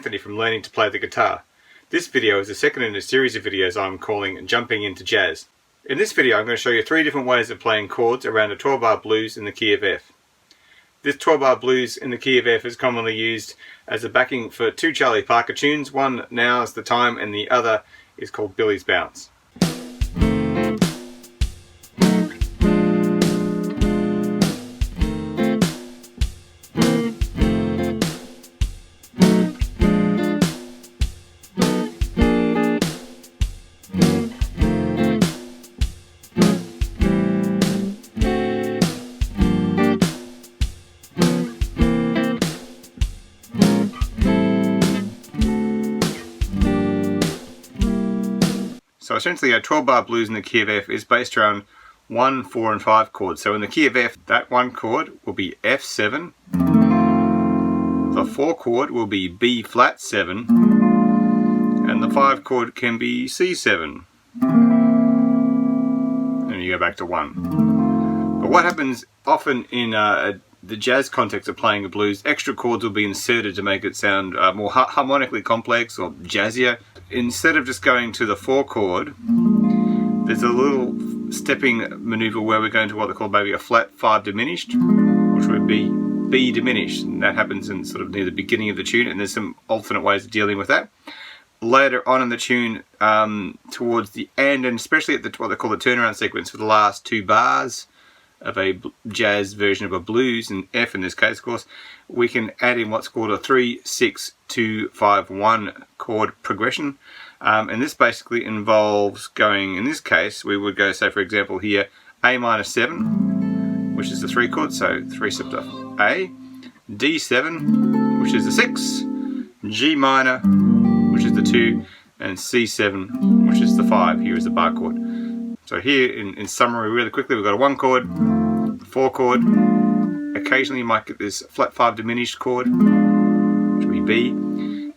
Anthony from Learning to Play the Guitar. This video is the second in a series of videos I'm calling Jumping into Jazz. In this video I'm going to show you 3 different ways of playing chords around a 12-bar blues in the key of F. This 12-bar blues in the key of F is commonly used as a backing for 2 Charlie Parker tunes. One, Now's the Time, and the other is called Billie's Bounce. So essentially a 12-bar blues in the key of F is based around 1, 4 and 5 chords. So in the key of F, that 1 chord will be F7, the 4 chord will be B flat 7, and the 5 chord can be C7. And you go back to 1. But what happens often in the jazz context of playing a blues, extra chords will be inserted to make it sound more harmonically complex or jazzier. Instead of just going to the 4 chord, there's a little stepping maneuver where we're going to what they call maybe a flat 5 diminished, which would be B diminished, and that happens in sort of near the beginning of the tune, and there's some alternate ways of dealing with that. Later on in the tune, towards the end, and especially at what they call the turnaround sequence for the last 2 bars of a jazz version of a blues, in F in this case of course, we can add in what's called a 3-6-2-5-1 chord progression, and this basically involves going, in this case we would go, say for example here, A minor 7, which is the 3 chord, so 3 steps off A, D7, which is the 6, G minor, which is the 2, and C7, which is the 5. Here is the bar chord. So here, in summary, really quickly, we've got a 1 chord, 4 chord, occasionally you might get this flat 5 diminished chord, which will be B,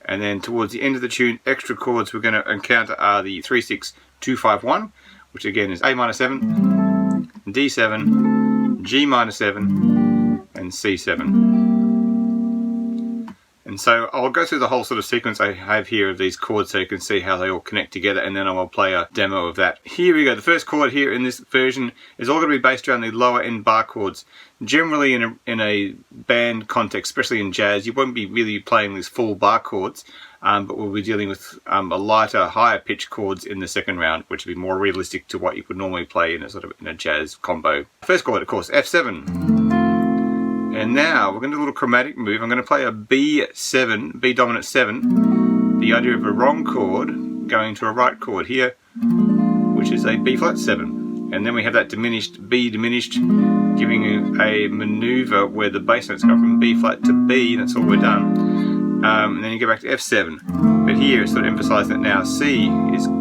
and then towards the end of the tune, extra chords we're going to encounter are the 3-6-2-5-1, which again is A minor 7, D7, G minor 7, and C7. And so I'll go through the whole sort of sequence I have here of these chords so you can see how they all connect together, and then I will play a demo of that. Here we go. The first chord here in this version is all going to be based around the lower end bar chords. Generally in a band context, especially in jazz, you won't be really playing these full bar chords, but we'll be dealing with a lighter, higher pitch chords in the second round, which will be more realistic to what you would normally play in a sort of in a jazz combo. First chord, of course, F7. And now we're going to do a little chromatic move. I'm going to play a B7, B dominant 7, the idea of a wrong chord going to a right chord here, which is a B flat 7. And then we have that diminished, B diminished, giving you a maneuver where the bass notes go from B flat to B, and that's all we're done. And then you go back to F7. But here it's sort of emphasising that now C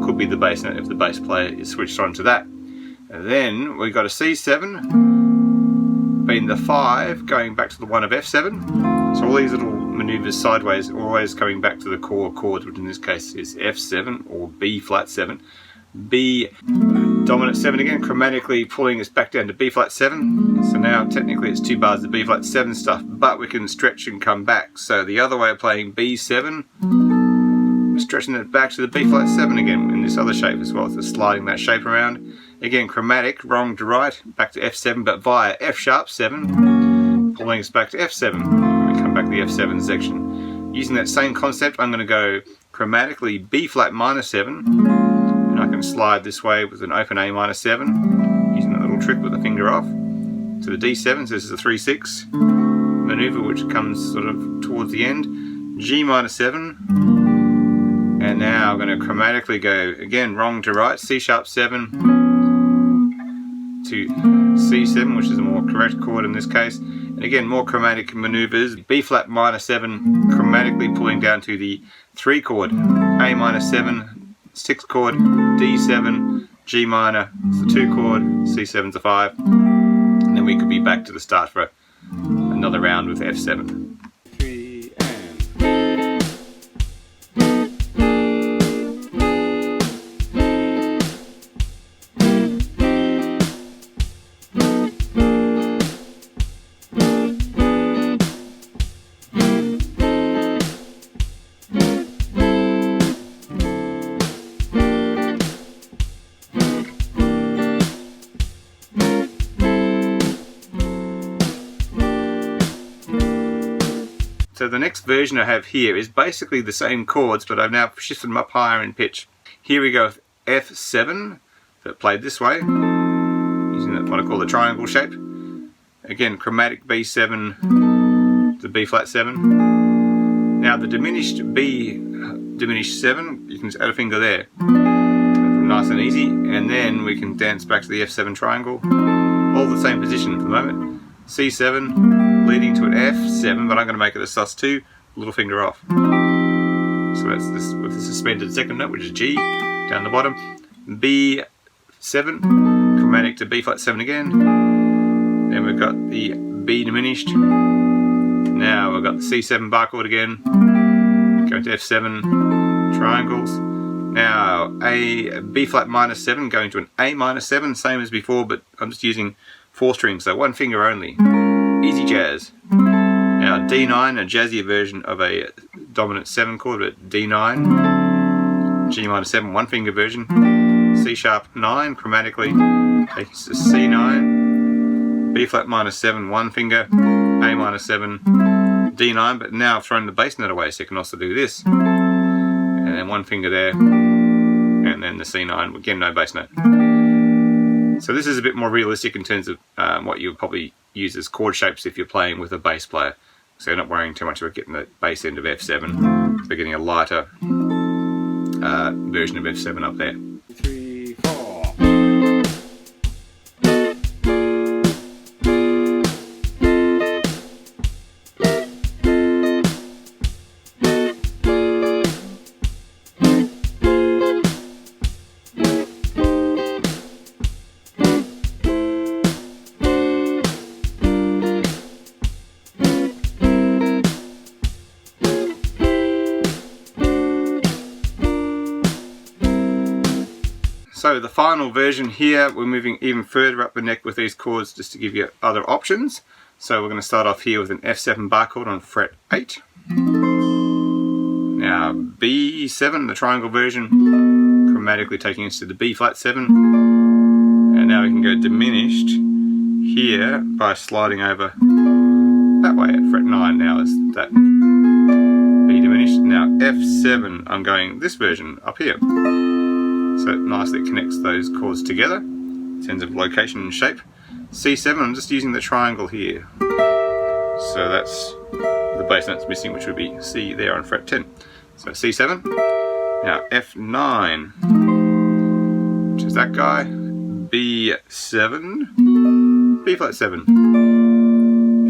could be the bass note if the bass player is switched on to that. And then we've got a C7, being the 5 going back to the 1 of F7. So all these little maneuvers sideways are always coming back to the core chord, which in this case is F7 or B flat 7. B dominant 7 again, chromatically pulling us back down to B flat 7. So now technically it's 2 bars of B flat 7 stuff, but we can stretch and come back. So the other way of playing B7, stretching it back to the B flat 7 again in this other shape as well, so sliding that shape around. Again, chromatic, wrong to right, back to F7, but via F sharp 7, pulling us back to F7. We come back to the F7 section. Using that same concept, I'm going to go chromatically B flat minor 7, and I can slide this way with an open A minor 7, using that little trick with the finger off, to the D7, so this is a 3-6 maneuver which comes sort of towards the end, G minor 7, and now I'm going to chromatically go, again, wrong to right, C sharp 7, to C7, which is a more correct chord in this case, and again more chromatic maneuvers. B flat minor 7, chromatically pulling down to the 3 chord, A minor 7, 6 chord, D7, G minor, it's the 2 chord, C7's a 5, and then we could be back to the start for another round with F7. So the next version I have here is basically the same chords, but I've now shifted them up higher in pitch. Here we go with F7, so played this way, using what I call the triangle shape. Again, chromatic B7 to B flat 7. Now the diminished B diminished 7, you can just add a finger there. Nice and easy, and then we can dance back to the F7 triangle. All the same position for the moment. C7 leading to an F7, but I'm going to make it a sus2, little finger off. So that's this with the suspended second note, which is G, down the bottom. B7, chromatic to B flat 7 again. Then we've got the B diminished. Now we've got the C7 bar chord again. Going to F7, triangles. Now a B flat minus 7 going to an A minus 7, same as before, but I'm just using 4 strings, so 1 finger only. Easy jazz. Now D9, a jazzier version of a dominant 7 chord, but D9, G minus 7, 1 finger version. C sharp 9 chromatically, takes us to C9, B flat minus 7, 1 finger, A minus 7, D9, but now I've thrown the bass note away, so you can also do this. And then 1 finger there, and then the C9, again no bass note. So this is a bit more realistic in terms of what you would probably use as chord shapes if you're playing with a bass player. So you're not worrying too much about getting the bass end of F7, so getting a lighter version of F7 up there. 3, 4. So the final version here, we're moving even further up the neck with these chords just to give you other options. So we're going to start off here with an F7 bar chord on fret 8. Now B7, the triangle version, chromatically taking us to the B flat 7. And now we can go diminished here by sliding over that way at fret 9. Now is that B diminished. Now F7, I'm going this version up here. So it nicely connects those chords together in terms of location and shape. C7, I'm just using the triangle here. So that's the bass note's missing, which would be C there on fret 10. So C7. Now F9, which is that guy. B7, B flat 7,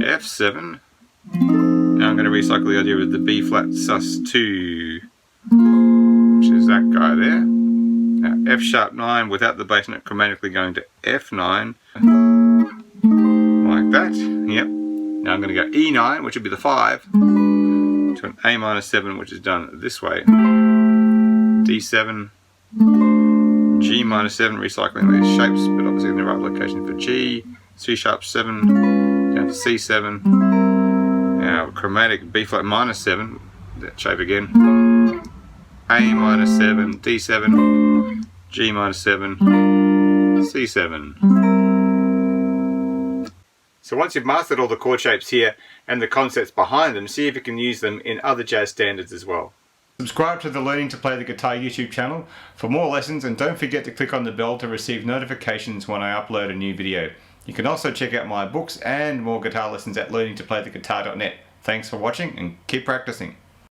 F7. Now I'm going to recycle the idea of the B flat sus2, which is that guy there. Now F sharp 9 without the bass note chromatically going to F9, like that, yep. Now I'm going to go E9, which would be the 5, to an A minus 7, which is done this way. D7, G minus 7, recycling these shapes, but obviously in the right location for G, C sharp 7, down to C7. Now chromatic B flat minus 7, that shape again. A minus 7, D7, G minus 7, C7. So once you've mastered all the chord shapes here and the concepts behind them, see if you can use them in other jazz standards as well. Subscribe to the Learning to Play the Guitar YouTube channel for more lessons, and don't forget to click on the bell to receive notifications when I upload a new video. You can also check out my books and more guitar lessons at learningtoplaytheguitar.net. Thanks for watching and keep practicing.